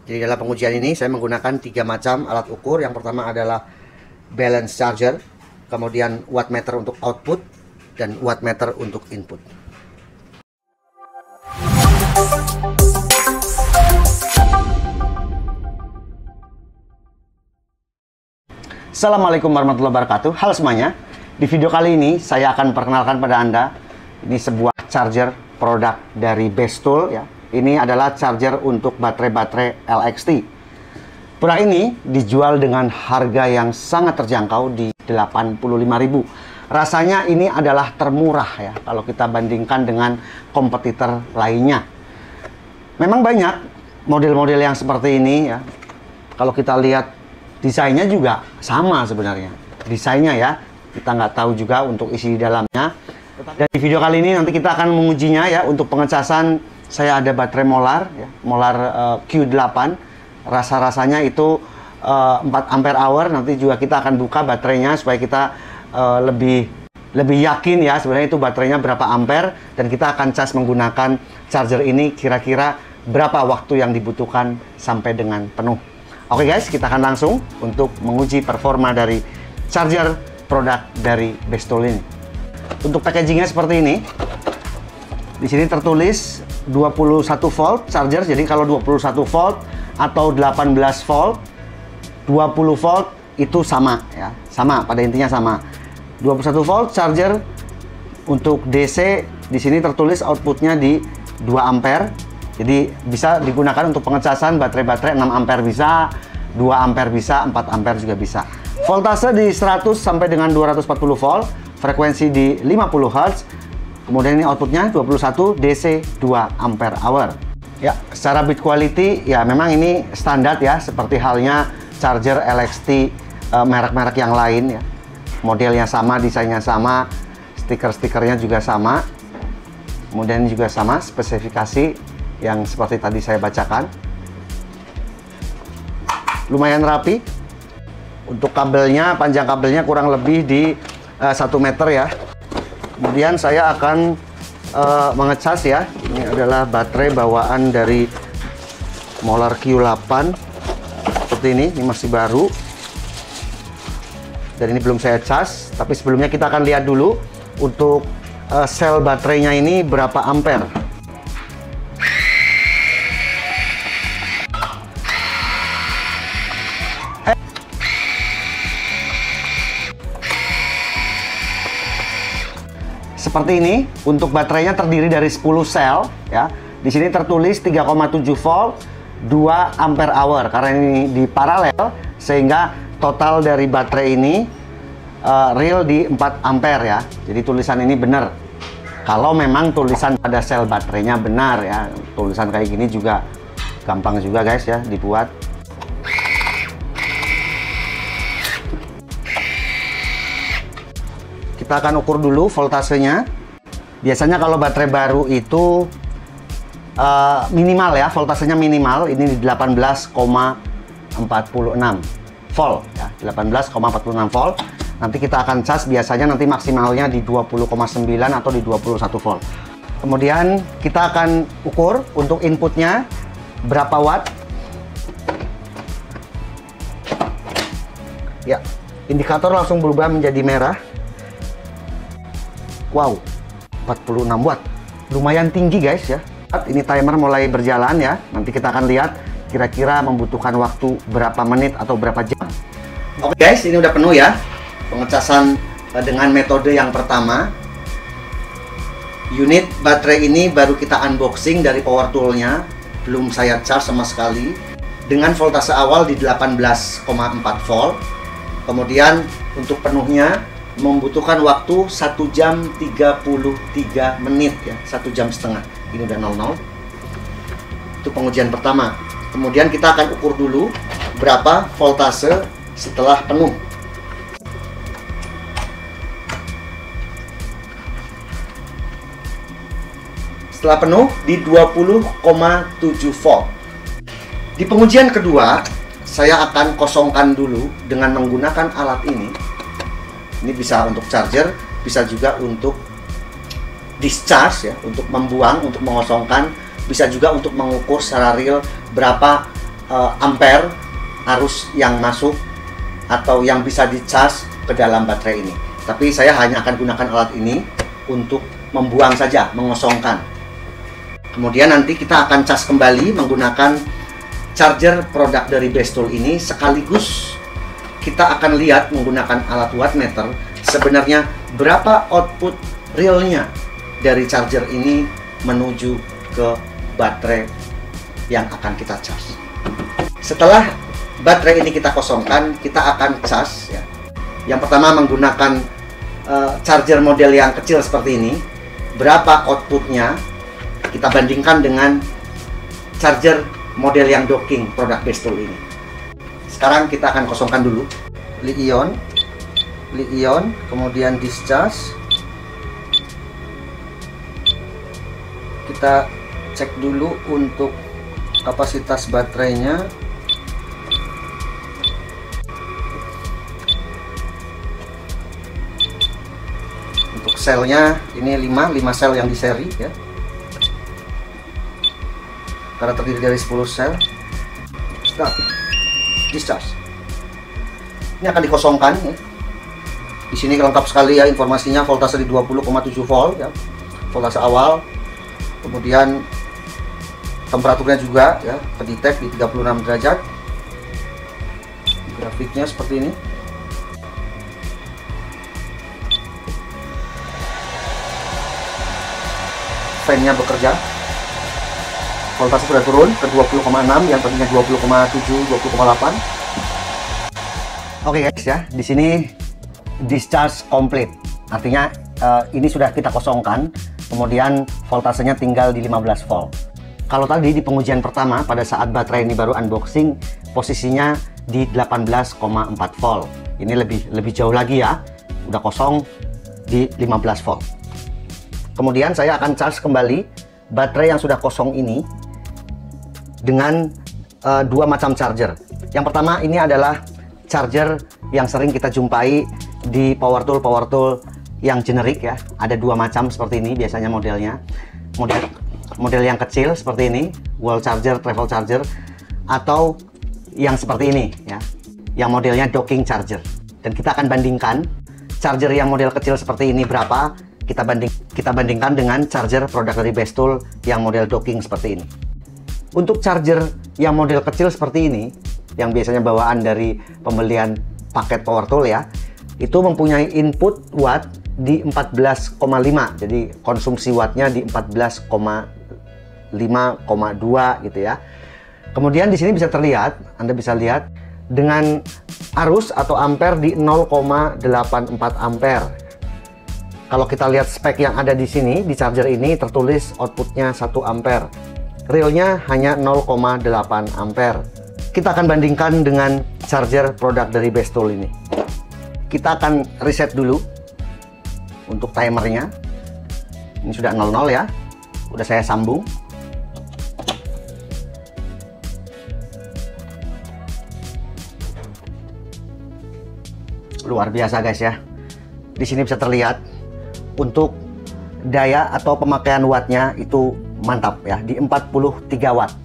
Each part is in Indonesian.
Jadi dalam pengujian ini saya menggunakan 3 macam alat ukur. Yang pertama adalah balance charger, kemudian wattmeter untuk output, dan wattmeter untuk input. Assalamualaikum warahmatullahi wabarakatuh. Halo semuanya. Di video kali ini saya akan perkenalkan pada Anda ini sebuah charger produk dari Bestol ya. Ini adalah charger untuk baterai-baterai LXT. Produk ini dijual dengan harga yang sangat terjangkau di 85.000. Rasanya ini adalah termurah ya kalau kita bandingkan dengan kompetitor lainnya. Memang banyak model-model yang seperti ini ya. Kalau kita lihat desainnya juga sama sebenarnya. Desainnya ya, kita nggak tahu juga untuk isi di dalamnya. Dan di video kali ini nanti kita akan mengujinya ya. Untuk pengecasan saya ada baterai molar ya, molar Q8. Rasa-rasanya itu 4 ampere hour. Nanti juga kita akan buka baterainya supaya kita lebih yakin ya sebenarnya itu baterainya berapa ampere, dan kita akan cas menggunakan charger ini kira-kira berapa waktu yang dibutuhkan sampai dengan penuh. Oke guys, kita akan langsung untuk menguji performa dari charger produk dari Bestol ini. Untuk packagingnya seperti ini. Di sini tertulis 21 volt charger. Jadi kalau 21 volt atau 18 volt, 20 volt itu sama ya. Sama, pada intinya sama. 21 volt charger untuk DC, di sini tertulis outputnya di 2 ampere. Jadi bisa digunakan untuk pengecasan baterai-baterai 6 ampere bisa, 2 ampere bisa, 4 ampere juga bisa. Voltase di 100 sampai dengan 240 volt, frekuensi di 50 Hz. Kemudian ini outputnya 21 DC 2 ampere hour. Ya, secara build quality ya memang ini standar ya, seperti halnya charger LXT merek-merek yang lain ya. Modelnya sama, desainnya sama, stiker-stikernya juga sama. Kemudian juga sama spesifikasi yang seperti tadi saya bacakan. Lumayan rapi. Untuk kabelnya, panjang kabelnya kurang lebih di 1 meter ya. Kemudian saya akan mengecas ya. Ini adalah baterai bawaan dari molar Q8. Seperti ini masih baru. Dan ini belum saya cas, tapi sebelumnya kita akan lihat dulu untuk sel baterainya ini berapa ampere. Seperti ini, untuk baterainya terdiri dari 10 sel ya. Di sini tertulis 3,7 volt, 2 ampere hour karena ini di paralel, sehingga total dari baterai ini real di 4 ampere ya. Jadi tulisan ini benar. Kalau memang tulisan pada sel baterainya benar ya. Tulisan kayak gini juga gampang juga guys ya dibuat. Kita akan ukur dulu voltasenya. Biasanya kalau baterai baru itu minimal ya, voltasenya minimal. Ini di 18,46 volt ya, 18,46 volt. Nanti kita akan cas biasanya nanti maksimalnya di 20,9 atau di 21 volt. Kemudian kita akan ukur untuk inputnya berapa watt. Ya, indikator langsung berubah menjadi merah. Wow, 46 watt. Lumayan tinggi guys ya. Ini timer mulai berjalan ya. Nanti kita akan lihat kira-kira membutuhkan waktu berapa menit atau berapa jam. Oke guys, ini udah penuh ya. Pengecasan dengan metode yang pertama. Unit baterai ini baru kita unboxing dari power toolnya. Belum saya charge sama sekali. Dengan voltase awal di 18,4 volt. Kemudian untuk penuhnya membutuhkan waktu 1 jam 33 menit ya, 1 jam setengah. Ini udah 00. Itu pengujian pertama. Kemudian kita akan ukur dulu berapa voltase setelah penuh. Setelah penuh di 20,7 volt. Di pengujian kedua, saya akan kosongkan dulu dengan menggunakan alat ini. Ini bisa untuk charger, bisa juga untuk discharge ya, untuk membuang, untuk mengosongkan, bisa juga untuk mengukur secara real berapa ampere arus yang masuk atau yang bisa dicas ke dalam baterai ini. Tapi saya hanya akan gunakan alat ini untuk membuang saja, mengosongkan. Kemudian nanti kita akan cas kembali menggunakan charger produk dari Bestol ini, sekaligus kita akan lihat menggunakan alat wattmeter sebenarnya berapa output realnya dari charger ini menuju ke baterai yang akan kita cas. Setelah baterai ini kita kosongkan, kita akan cas ya. Yang pertama menggunakan charger model yang kecil seperti ini. Berapa outputnya kita bandingkan dengan charger model yang docking produk Bestol ini. Sekarang kita akan kosongkan dulu Li-ion, kemudian discharge. Kita cek dulu untuk kapasitas baterainya. Untuk selnya ini 5 sel yang di seri ya, karena terdiri dari 10 sel. Start. Discharge. Ini akan dikosongkan ya. Di sini lengkap sekali ya informasinya, voltase di 20,7 volt ya, voltase awal. Kemudian temperaturnya juga ya terdetek di 36 derajat. Grafiknya seperti ini. Fan-nya bekerja. Voltase sudah turun ke 20,6, yang tadinya 20,7, 20,8. Oke guys ya, di sini discharge complete. Artinya ini sudah kita kosongkan, kemudian voltasenya tinggal di 15 volt. Kalau tadi di pengujian pertama pada saat baterai ini baru unboxing, posisinya di 18,4 volt. Ini lebih jauh lagi ya, udah kosong di 15 volt. Kemudian saya akan charge kembali baterai yang sudah kosong ini dengan dua macam charger. Yang pertama ini adalah charger yang sering kita jumpai di power tool yang generik ya. Ada dua macam seperti ini biasanya modelnya. Model yang kecil seperti ini, wall charger, travel charger, atau yang seperti ini ya, yang modelnya docking charger. Dan kita akan bandingkan charger yang model kecil seperti ini berapa, kita bandingkan dengan charger produk dari Bestol yang model docking seperti ini. Untuk charger yang model kecil seperti ini, yang biasanya bawaan dari pembelian paket power tool ya, itu mempunyai input watt di 14,5. Jadi konsumsi wattnya di 14,5,2 gitu ya. Kemudian di sini bisa terlihat, Anda bisa lihat dengan arus atau ampere di 0,84 ampere. Kalau kita lihat spek yang ada di sini, di charger ini tertulis outputnya 1 ampere. Realnya hanya 0,8 ampere. Kita akan bandingkan dengan charger produk dari Bestol ini. Kita akan reset dulu untuk timernya. Ini sudah 00 ya. Udah saya sambung. Luar biasa guys ya. Di sini bisa terlihat untuk daya atau pemakaian wattnya itu mantap ya, di 43 watt.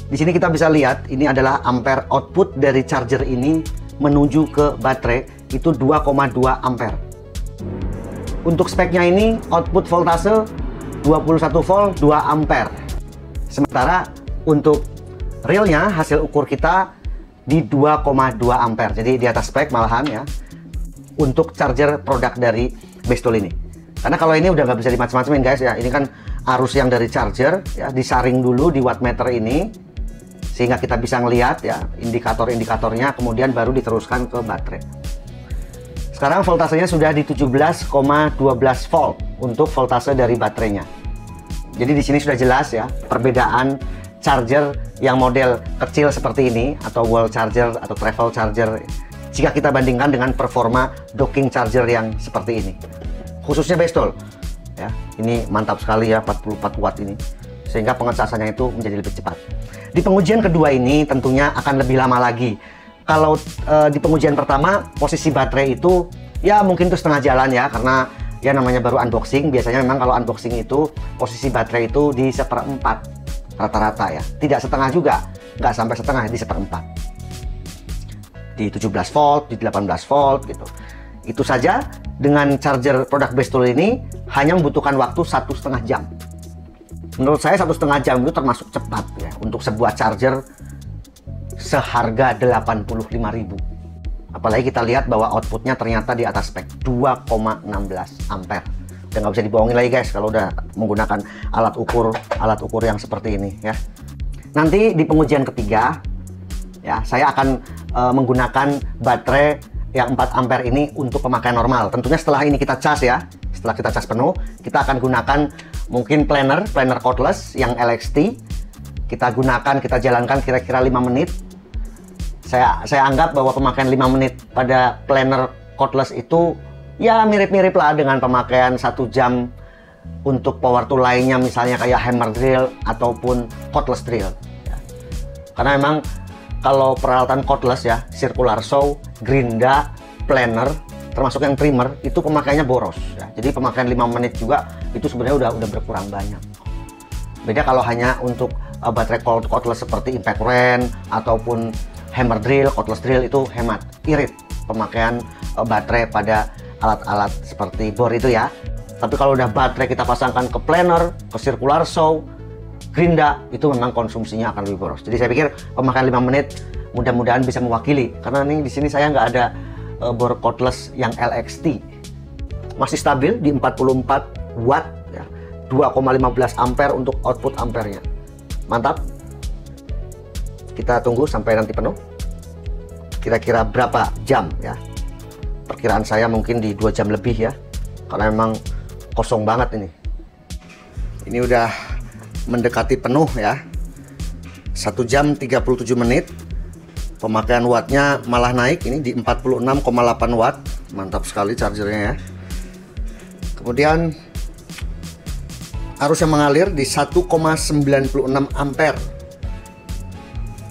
Di sini kita bisa lihat ini adalah ampere output dari charger ini menuju ke baterai itu 2,2 ampere. Untuk speknya ini output voltase 21 volt 2 ampere. Sementara untuk realnya hasil ukur kita di 2,2 ampere. Jadi di atas spek malahan ya untuk charger produk dari Bestol ini. Karena kalau ini udah nggak bisa dimacam-macamin guys ya. Ini kan arus yang dari charger ya, disaring dulu di wattmeter ini sehingga kita bisa ngelihat ya indikator-indikatornya, kemudian baru diteruskan ke baterai. Sekarang voltasenya sudah di 17,12 volt untuk voltase dari baterainya. Jadi di sini sudah jelas ya perbedaan charger yang model kecil seperti ini atau wall charger atau travel charger jika kita bandingkan dengan performa docking charger yang seperti ini. Khususnya Bestol ya, ini mantap sekali ya 44 watt ini, sehingga pengecasannya itu menjadi lebih cepat. Di pengujian kedua ini tentunya akan lebih lama lagi. Kalau di pengujian pertama posisi baterai itu ya mungkin itu setengah jalan ya, karena ya namanya baru unboxing. Biasanya memang kalau unboxing itu posisi baterai itu di 1/4 rata-rata ya. Tidak setengah juga, nggak sampai setengah, di seperempat. Di 17 volt, di 18 volt gitu. Itu saja, dengan charger produk Bestool ini hanya membutuhkan waktu 1,5 jam. Menurut saya 1,5 jam itu termasuk cepat ya untuk sebuah charger seharga 85.000. Apalagi kita lihat bahwa outputnya ternyata di atas spek 2,16 ampere. Udah nggak bisa dibohongin lagi guys kalau udah menggunakan alat ukur yang seperti ini ya. Nanti di pengujian ketiga ya saya akan menggunakan baterai yang 4 ampere ini untuk pemakaian normal. Tentunya setelah ini kita cas ya. Setelah kita cas penuh, kita akan gunakan mungkin planner cordless yang LXT. Kita jalankan kira-kira 5 menit. Saya anggap bahwa pemakaian 5 menit pada planner cordless itu ya mirip-mirip lah dengan pemakaian 1 jam untuk power tool lainnya, misalnya kayak hammer drill ataupun cordless drill ya. Karena memang kalau peralatan cordless ya, circular saw, gerinda, planner, termasuk yang trimmer, itu pemakaiannya boros ya. Jadi pemakaian 5 menit juga itu sebenarnya udah berkurang banyak. Beda kalau hanya untuk baterai cordless seperti impact wrench ataupun hammer drill, cordless drill, itu hemat, irit pemakaian baterai pada alat-alat seperti bor itu ya. Tapi kalau udah baterai kita pasangkan ke planner, ke circular saw, gerinda, itu memang konsumsinya akan lebih boros. Jadi saya pikir pemakaian 5 menit mudah-mudahan bisa mewakili. Karena nih di sini saya nggak ada bor cordless yang LXT. Masih stabil di 44 watt ya. 2,15 ampere untuk output ampernya. Mantap. Kita tunggu sampai nanti penuh. Kira-kira berapa jam ya? Perkiraan saya mungkin di 2 jam lebih ya. Karena memang kosong banget ini. Ini udah mendekati penuh ya. 1 jam 37 menit. Pemakaian wattnya malah naik, ini di 46,8 watt. Mantap sekali chargernya ya. Kemudian arus yang mengalir di 1,96 ampere.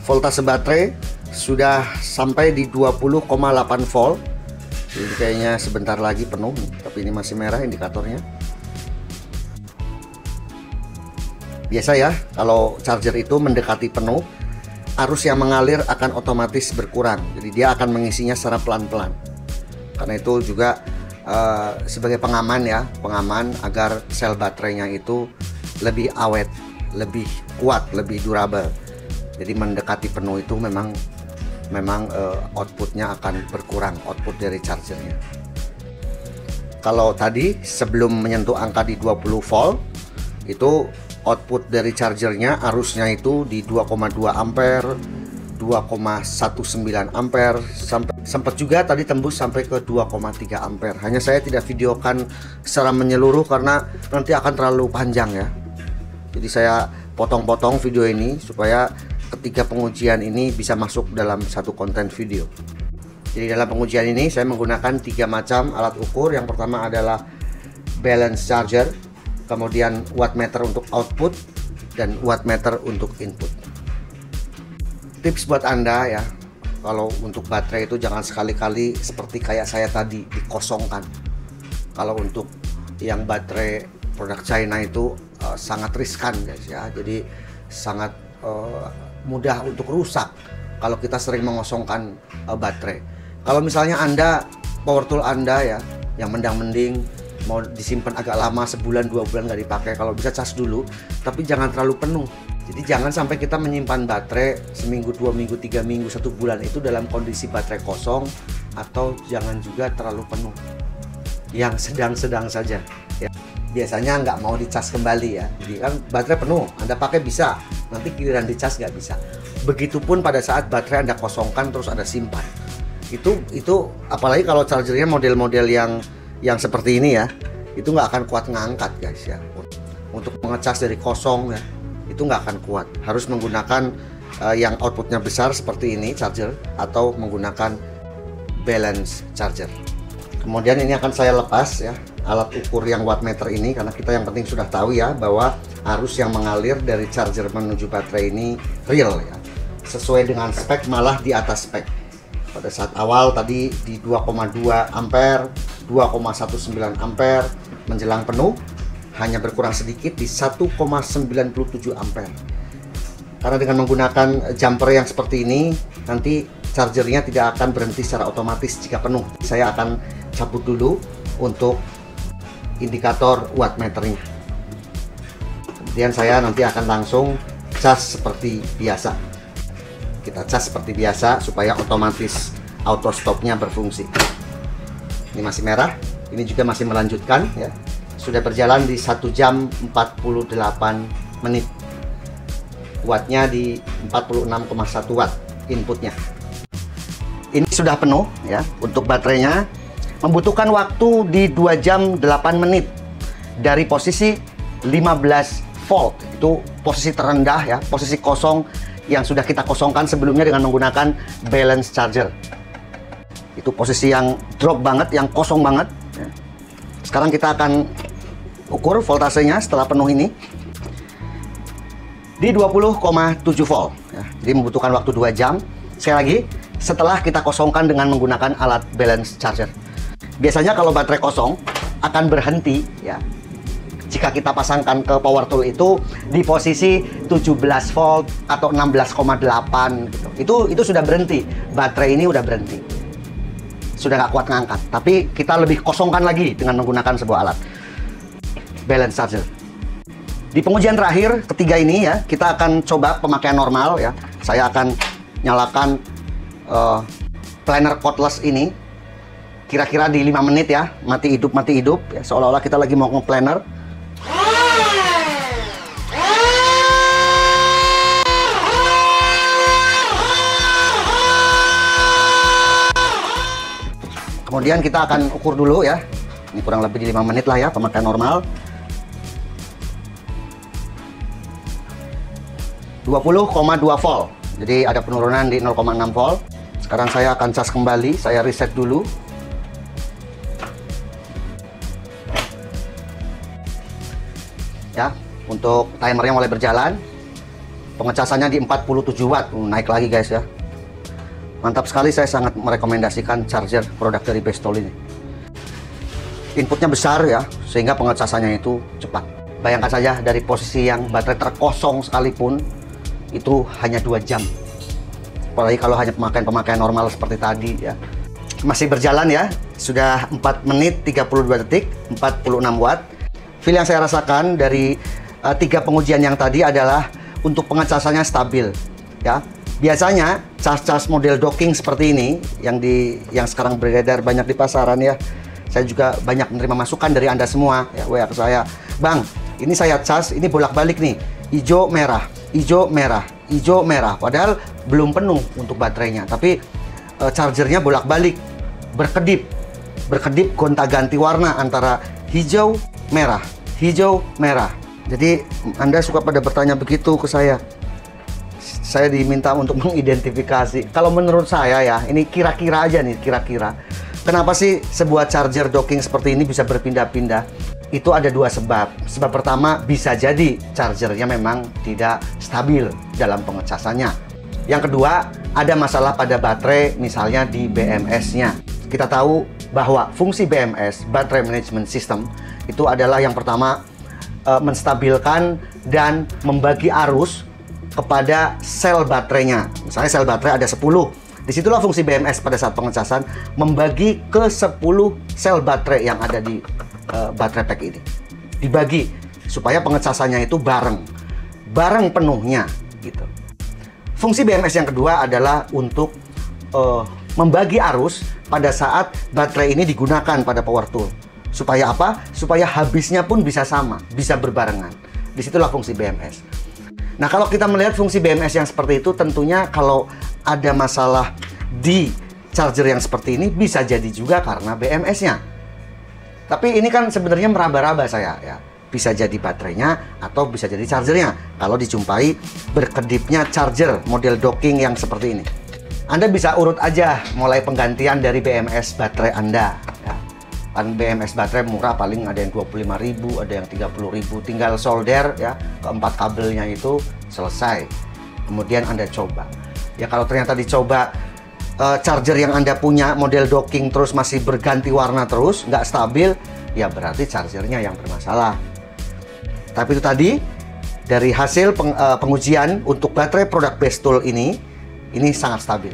Voltase baterai sudah sampai di 20,8 volt. Jadi kayaknya sebentar lagi penuh, tapi ini masih merah indikatornya. Biasa ya, kalau charger itu mendekati penuh, arus yang mengalir akan otomatis berkurang. Jadi dia akan mengisinya secara pelan-pelan. Karena itu juga sebagai pengaman ya, pengaman agar sel baterainya itu lebih awet, lebih kuat, lebih durable. Jadi mendekati penuh itu memang outputnya akan berkurang, output dari chargernya. Kalau tadi sebelum menyentuh angka di 20 volt, itu output dari chargernya arusnya itu di 2,2 ampere, 2,19 ampere, sempat juga tadi tembus sampai ke 2,3 ampere. Hanya saya tidak videokan secara menyeluruh karena nanti akan terlalu panjang ya. Jadi saya potong-potong video ini supaya ketiga pengujian ini bisa masuk dalam satu konten video. Jadi dalam pengujian ini saya menggunakan 3 macam alat ukur. Yang pertama adalah balance charger, kemudian wattmeter untuk output, dan wattmeter untuk input. Tips buat Anda ya, kalau untuk baterai itu jangan sekali-kali seperti kayak saya tadi dikosongkan. Kalau untuk yang baterai produk China itu sangat riskan guys ya, jadi sangat mudah untuk rusak kalau kita sering mengosongkan baterai. Kalau misalnya Anda, power tool Anda ya, yang mendang-mending mau disimpan agak lama, sebulan 2 bulan nggak dipakai, kalau bisa cas dulu, tapi jangan terlalu penuh. Jadi jangan sampai kita menyimpan baterai seminggu, 2 minggu, 3 minggu, 1 bulan itu dalam kondisi baterai kosong, atau jangan juga terlalu penuh, yang sedang-sedang saja ya. Biasanya nggak mau dicas kembali ya. Jadi kan baterai penuh, Anda pakai bisa, nanti giliran dicas nggak bisa. Begitupun pada saat baterai Anda kosongkan terus Anda simpan. Itu apalagi kalau chargernya model-model yang seperti ini ya, itu nggak akan kuat ngangkat guys ya. Untuk mengecas dari kosong ya, itu nggak akan kuat. Harus menggunakan yang outputnya besar seperti ini charger, atau menggunakan balance charger. Kemudian ini akan saya lepas ya alat ukur yang wattmeter ini, karena kita yang penting sudah tahu ya bahwa arus yang mengalir dari charger menuju baterai ini real ya, sesuai dengan spek, malah di atas spek. Pada saat awal tadi di 2,2 ampere, 2,19 ampere, menjelang penuh hanya berkurang sedikit di 1,97 ampere. Karena dengan menggunakan jumper yang seperti ini, nanti chargernya tidak akan berhenti secara otomatis jika penuh. Saya akan cabut dulu untuk indikator wattmeternya. Kemudian saya nanti akan langsung cas seperti biasa. Kita cas seperti biasa supaya otomatis auto stopnya berfungsi. Ini masih merah, ini juga masih melanjutkan ya. Sudah berjalan di 1 jam 48 menit. Wattnya di 46,1 watt inputnya. Ini sudah penuh ya. Untuk baterainya membutuhkan waktu di 2 jam 8 menit dari posisi 15 volt. Itu posisi terendah ya, posisi kosong yang sudah kita kosongkan sebelumnya dengan menggunakan balance charger. Itu posisi yang drop banget, yang kosong banget ya. Sekarang kita akan ukur voltasenya setelah penuh ini di 20,7 volt ya. Jadi membutuhkan waktu 2 jam. Sekali lagi, setelah kita kosongkan dengan menggunakan alat balance charger. Biasanya kalau baterai kosong akan berhenti ya jika kita pasangkan ke power tool itu di posisi 17 volt atau 16,8 gitu. Itu sudah berhenti. Baterai ini udah berhenti. Sudah nggak kuat ngangkat. Tapi kita lebih kosongkan lagi dengan menggunakan sebuah alat balance charger. Di pengujian terakhir ketiga ini ya, kita akan coba pemakaian normal ya. Saya akan nyalakan planer cordless ini kira-kira di 5 menit ya, mati hidup ya, seolah-olah kita lagi mau nge-planer. Kemudian kita akan ukur dulu ya. Ini kurang lebih di 5 menit lah ya pemakaian normal. 20,2 volt. Jadi ada penurunan di 0,6 volt. Sekarang saya akan cas kembali, saya reset dulu. Ya, untuk timernya mulai berjalan. Pengecasannya di 47 watt. Naik lagi guys ya. Mantap sekali, saya sangat merekomendasikan charger produk dari Bestol ini. Inputnya besar ya, sehingga pengecasannya itu cepat. Bayangkan saja dari posisi yang baterai terkosong sekalipun, itu hanya 2 jam. Apalagi kalau hanya pemakaian normal seperti tadi ya. Masih berjalan ya, sudah 4 menit 32 detik, 46 watt. Feel yang saya rasakan dari 3 pengujian yang tadi adalah untuk pengecasannya stabil ya. Biasanya cas-cas model docking seperti ini yang sekarang beredar banyak di pasaran ya. Saya juga banyak menerima masukan dari Anda semua ya, WA ke saya. Bang, ini saya cas, ini bolak-balik nih. Hijau merah, hijau merah, hijau merah. Padahal belum penuh untuk baterainya, tapi chargernya bolak-balik, berkedip gonta-ganti warna antara hijau merah, hijau merah. Jadi Anda suka pada bertanya begitu ke saya. Saya diminta untuk mengidentifikasi. Kalau menurut saya ya, ini kira-kira aja nih, kira-kira. Kenapa sih sebuah charger docking seperti ini bisa berpindah-pindah? Itu ada 2 sebab. Sebab pertama, bisa jadi chargernya memang tidak stabil dalam pengecasannya. Yang kedua, ada masalah pada baterai, misalnya di BMS-nya. Kita tahu bahwa fungsi BMS, Battery Management System, itu adalah yang pertama, menstabilkan dan membagi arus kepada sel baterainya. Misalnya sel baterai ada 10. Disitulah fungsi BMS pada saat pengecasan, membagi ke 10 sel baterai yang ada di baterai pack ini. Dibagi supaya pengecasannya itu bareng penuhnya gitu. Fungsi BMS yang kedua adalah untuk membagi arus pada saat baterai ini digunakan pada power tool. Supaya apa? Supaya habisnya pun bisa sama, bisa berbarengan. Disitulah fungsi BMS. Nah, kalau kita melihat fungsi BMS yang seperti itu, tentunya kalau ada masalah di charger yang seperti ini, bisa jadi juga karena BMS-nya. Tapi ini kan sebenarnya meraba-raba saya ya. Bisa jadi baterainya atau bisa jadi chargernya kalau dijumpai berkedipnya charger model docking yang seperti ini. Anda bisa urut aja mulai penggantian dari BMS baterai Anda ya. Kan BMS baterai murah, paling ada yang 25.000, ada yang 30.000, tinggal solder ya, keempat kabelnya itu selesai. Kemudian Anda coba. Ya kalau ternyata dicoba charger yang Anda punya model docking terus masih berganti warna terus, nggak stabil, ya berarti chargernya yang bermasalah. Tapi itu tadi, dari hasil pengujian untuk baterai produk Bestol ini sangat stabil.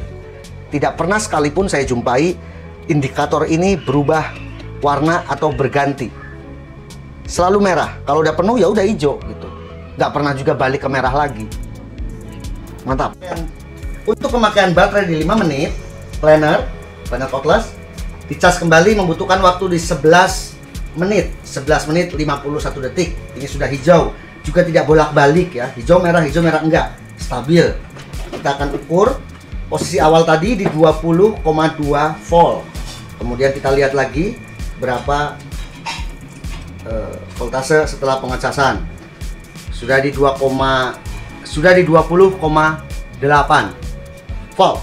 Tidak pernah sekalipun saya jumpai indikator ini berubah warna atau berganti. Selalu merah. Kalau udah penuh ya udah hijau gitu. Nggak pernah juga balik ke merah lagi. Mantap. Untuk pemakaian baterai di 5 menit, planner cordless dicas kembali membutuhkan waktu di 11 menit 51 detik. Ini sudah hijau, juga tidak bolak-balik ya, hijau merah enggak, stabil. Kita akan ukur posisi awal tadi di 20,2 volt. Kemudian kita lihat lagi berapa voltase setelah pengecasan. Sudah di 20,8 volt.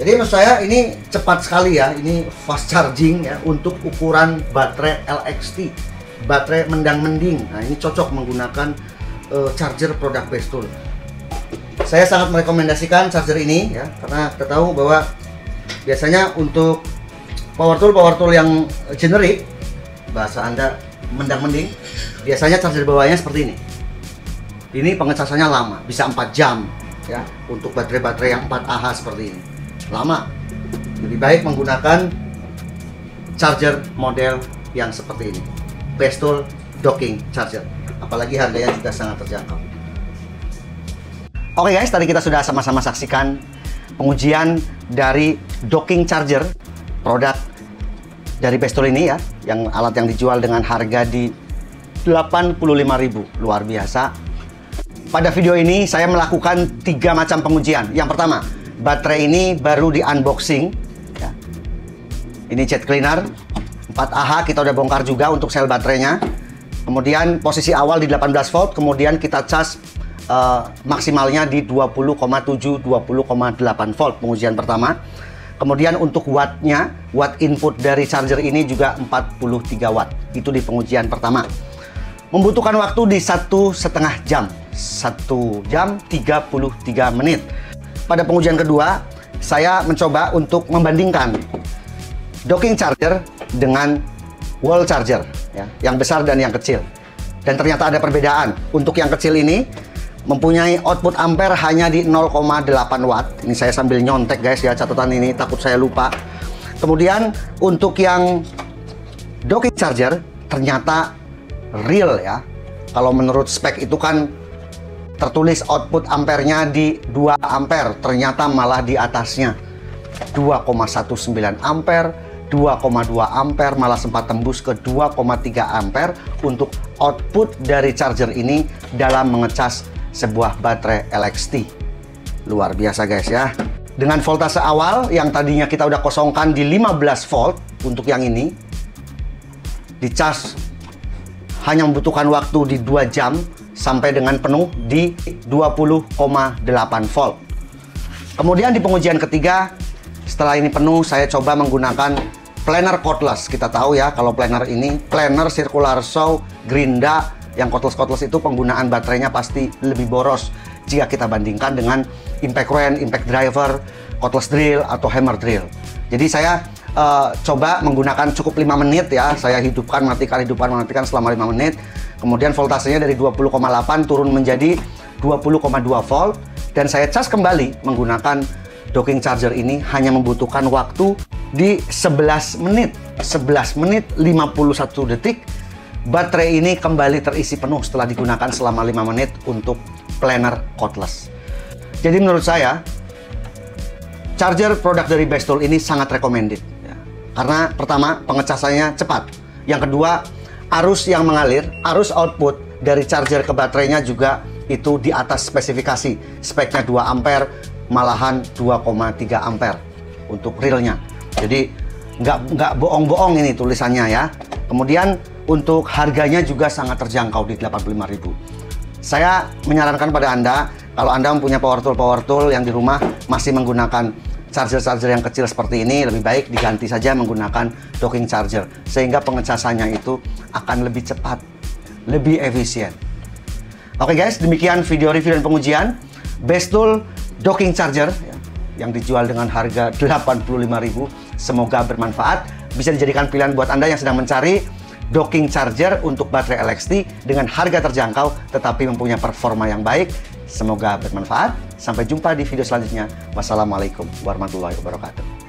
Jadi menurut saya ini cepat sekali ya, ini fast charging ya untuk ukuran baterai LXT, baterai mendang-mending. Nah ini cocok menggunakan charger produk Bestol. Saya sangat merekomendasikan charger ini ya, karena kita tahu bahwa biasanya untuk power tool yang generik, bahasa Anda mendang-mending, biasanya charger bawahnya seperti ini. Ini pengecasannya lama, bisa 4 jam ya untuk baterai-baterai yang 4Ah seperti ini. Lama. Lebih baik menggunakan charger model yang seperti ini, Bestol docking charger, apalagi harganya juga sangat terjangkau. Oke guys, tadi kita sudah sama-sama saksikan pengujian dari docking charger produk dari Bestol ini ya, yang alat yang dijual dengan harga di 85.000, luar biasa. Pada video ini saya melakukan 3 macam pengujian. Yang pertama, baterai ini baru di unboxing ya. Ini jet cleaner 4Ah kita udah bongkar juga untuk sel baterainya. Kemudian posisi awal di 18 volt, kemudian kita cas maksimalnya di 20,7 20,8 volt pengujian pertama. Kemudian untuk wattnya, watt input dari charger ini juga 43 watt. Itu di pengujian pertama. Membutuhkan waktu di 1,5 jam. 1 jam 33 menit. Pada pengujian kedua, saya mencoba untuk membandingkan docking charger dengan wall charger ya, yang besar dan yang kecil. Dan ternyata ada perbedaan. Untuk yang kecil ini mempunyai output ampere hanya di 0,8 watt. Ini saya sambil nyontek guys ya, catatan ini takut saya lupa. Kemudian untuk yang docking charger ternyata real ya. Kalau menurut spek itu kan tertulis output ampernya di 2 ampere, ternyata malah di atasnya 2,19 ampere, 2,2 ampere, malah sempat tembus ke 2,3 ampere untuk output dari charger ini dalam mengecas sebuah baterai LXT. Luar biasa guys ya. Dengan voltase awal yang tadinya kita udah kosongkan di 15 volt untuk yang ini, dicas hanya membutuhkan waktu di 2 jam sampai dengan penuh di 20,8 volt. Kemudian di pengujian ketiga, setelah ini penuh, saya coba menggunakan planner cordless. Kita tahu ya, kalau planner ini, planner circular saw Grinda yang cordless itu penggunaan baterainya pasti lebih boros jika kita bandingkan dengan impact wrench, impact driver, cordless drill, atau hammer drill. Jadi saya coba menggunakan cukup 5 menit ya, saya hidupkan, matikan selama 5 menit. Kemudian voltasenya dari 20,8 turun menjadi 20,2 volt. Dan saya cas kembali menggunakan docking charger ini hanya membutuhkan waktu di 11 menit. 11 menit 51 detik. Baterai ini kembali terisi penuh setelah digunakan selama 5 menit untuk planner cordless. Jadi menurut saya, charger produk dari Bestol ini sangat recommended. Ya. Karena pertama, pengecasannya cepat. Yang kedua, arus yang mengalir, arus output dari charger ke baterainya juga itu di atas spesifikasi. Speknya 2 ampere, malahan 2,3 ampere untuk realnya. Jadi nggak bohong-bohong ini tulisannya ya. Kemudian untuk harganya juga sangat terjangkau di 85.000. Saya menyarankan pada Anda, kalau Anda mempunyai power tool yang di rumah masih menggunakan charger-charger yang kecil seperti ini, lebih baik diganti saja menggunakan docking charger, sehingga pengecasannya itu akan lebih cepat, lebih efisien. Oke guys, demikian video review dan pengujian Bestol docking charger ya, yang dijual dengan harga 85.000. Semoga bermanfaat, bisa dijadikan pilihan buat Anda yang sedang mencari docking charger untuk baterai LXT dengan harga terjangkau tetapi mempunyai performa yang baik. Semoga bermanfaat. Sampai jumpa di video selanjutnya. Wassalamualaikum warahmatullahi wabarakatuh.